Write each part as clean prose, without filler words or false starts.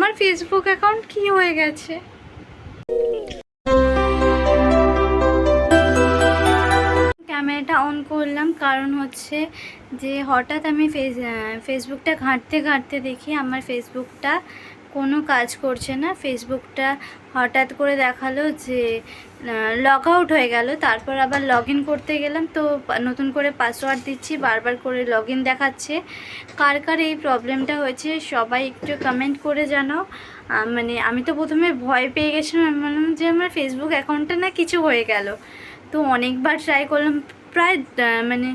আমার Facebook account কি হয়ে গেছে? ক্যামেরাটা অন করলাম, কারণ হচ্ছে যে হঠাৎ আমি ফেসবুকটা ঘাঁটতে ঘাঁটতে দেখি আমার ফেসবুকটা কোনো কাজ করছে না। ফেসবুকটা হঠাৎ করে দেখালো যে লগ আউট হয়ে গেল। তারপর আবার লগ ইন করতে গেলাম, তো নতুন করে পাসওয়ার্ড দিচ্ছি, বারবার করে লগ ইন দেখাচ্ছে। কার কার এই প্রবলেমটা হয়েছে সবাই একটু কমেন্ট করে জানাও। মানে আমি তো প্রথমে ভয় পেয়ে গেছিলাম, আমি বললাম যে আমার ফেসবুক অ্যাকাউন্টটা না কিছু হয়ে গেল। তো অনেকবার ট্রাই করলাম, প্রায় মানে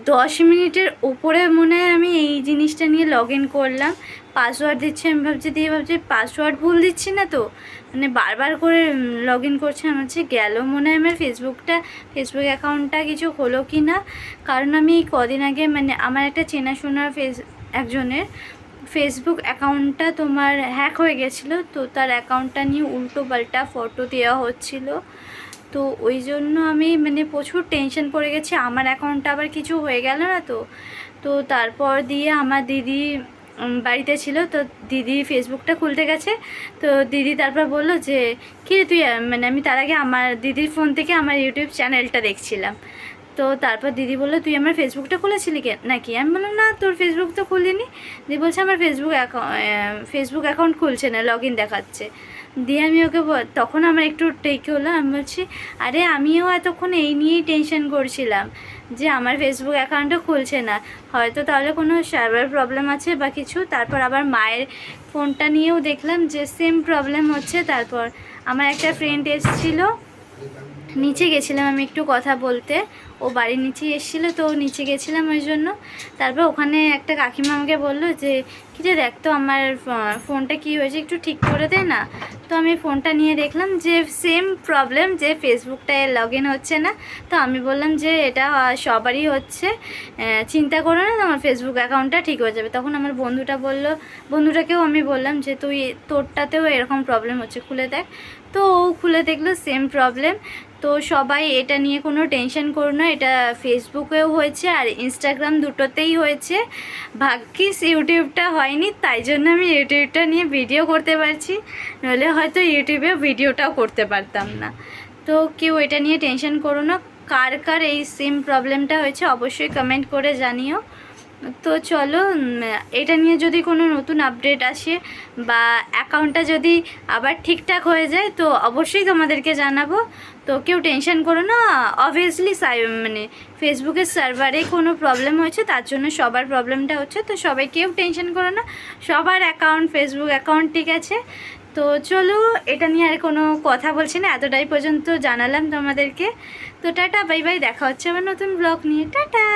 10 মিনিটের ওপরে মনে হয় আমি এই জিনিসটা নিয়ে লগ ইন করলাম। পাসওয়ার্ড দিচ্ছি, আমি ভাবছি পাসওয়ার্ড ভুল দিচ্ছি না তো, মানে বারবার করে লগ ইন করছে। আমার হচ্ছে গেল মনে হয় আমার ফেসবুক অ্যাকাউন্টটা কিছু হলো কি না। কারণ আমি কদিন আগে মানে আমার একটা চেনাশোনার একজনের ফেসবুক অ্যাকাউন্টটা তোমার হ্যাক হয়ে গেছিলো, তো তার অ্যাকাউন্টটা নিয়ে উল্টো পাল্টা ফটো দেওয়া হচ্ছিলো। তো ওই জন্য আমি মানে প্রচুর টেনশন পড়ে গেছি, আমার অ্যাকাউন্টটা আবার কিছু হয়ে গেল না তো। তো তারপর দিয়ে আমার দিদি বাড়িতে ছিল, তো দিদি ফেসবুকটা খুলতে গেছে। তো দিদি তারপর বললো যে কী রে তুই, মানে আমি তার আগে আমার দিদির ফোন থেকে আমার ইউটিউব চ্যানেলটা দেখছিলাম। তো তারপর দিদি বললো তুই আমার ফেসবুকটা খুলেছিলি নাকি? আমি বললাম না, তোর ফেসবুক তো খুলিনি। দিদি বলছে আমার ফেসবুক অ্যাকাউন্ট খুলছে না, লগ ইন দেখাচ্ছে। দিয়ে আমি ওকে তখন আমার একটু টেকে হলো, আমি বলছি আরে আমিও এতক্ষণ এই নিয়েই টেনশন করছিলাম যে আমার ফেসবুক অ্যাকাউন্টও খুলছে না, হয়তো তাহলে কোনো সার্ভার প্রবলেম আছে বা কিছু। তারপর আবার মায়ের ফোনটা নিয়েও দেখলাম যে সেম প্রবলেম হচ্ছে। তারপর আমার একটা ফ্রেন্ড এসেছিলো, নিচে গেছিলাম আমি একটু কথা বলতে, ও বাড়ির নিচে এসেছিলো, তো নিচে গেছিলাম ওই জন্য। তারপর ওখানে একটা কাকিমা আমাকে বললো যে কী রে দেখ তো আমার ফোনটা কী হয়েছে, একটু ঠিক করে দে না। তো আমি ফোনটা নিয়ে দেখলাম যে সেম প্রবলেম, যে ফেসবুকটায় লগ ইন হচ্ছে না। তো আমি বললাম যে এটা সবারই হচ্ছে, চিন্তা করো না, আমার ফেসবুক অ্যাকাউন্টটা ঠিক হয়ে যাবে। তখন আমার বন্ধুটাকেও আমি বললাম যে তোরটাতেও এরকম প্রবলেম হচ্ছে, খুলে দেখ। তো ও খুলে দেখলো সেম প্রবলেম। তো সবাই এটা নিয়ে কোনো টেনশন করো না, এটা ফেসবুকেও হয়েছে আর ইনস্টাগ্রাম দুটোতেই হয়েছে। ভাগ্যিস ইউটিউবটা হয়নি, তাই জন্য আমি ইউটিউবটা নিয়ে ভিডিও করতে পারছি, নইলে হয়তো ইউটিউবে ভিডিওটাও করতে পারতাম না। তো কেউ এটা নিয়ে টেনশন করো না। কার কার এই সেম প্রবলেমটা হয়েছে অবশ্যই কমেন্ট করে জানিও। তো চলো, এটা নিয়ে যদি কোনো নতুন আপডেট আসে বা অ্যাকাউন্টটা যদি আবার ঠিকঠাক হয়ে যায় তো অবশ্যই তোমাদেরকে জানাবো। তো কেউ টেনশন করো না, অবভিয়াসলি মানে ফেসবুকের সার্ভারে কোনো প্রবলেম হয়েছে, তার জন্য সবার প্রবলেমটা হচ্ছে। তো সবাই কেউ টেনশন করো না, সবার ফেসবুক অ্যাকাউন্ট ঠিক আছে। তো চলো, এটা নিয়ে আর কোনো কথা বলছি না, এতটাই পর্যন্ত জানালাম তোমাদেরকে। তো টাটা, বাই বাই, দেখা হচ্ছে আবার নতুন ব্লগ নিয়ে, টাটা।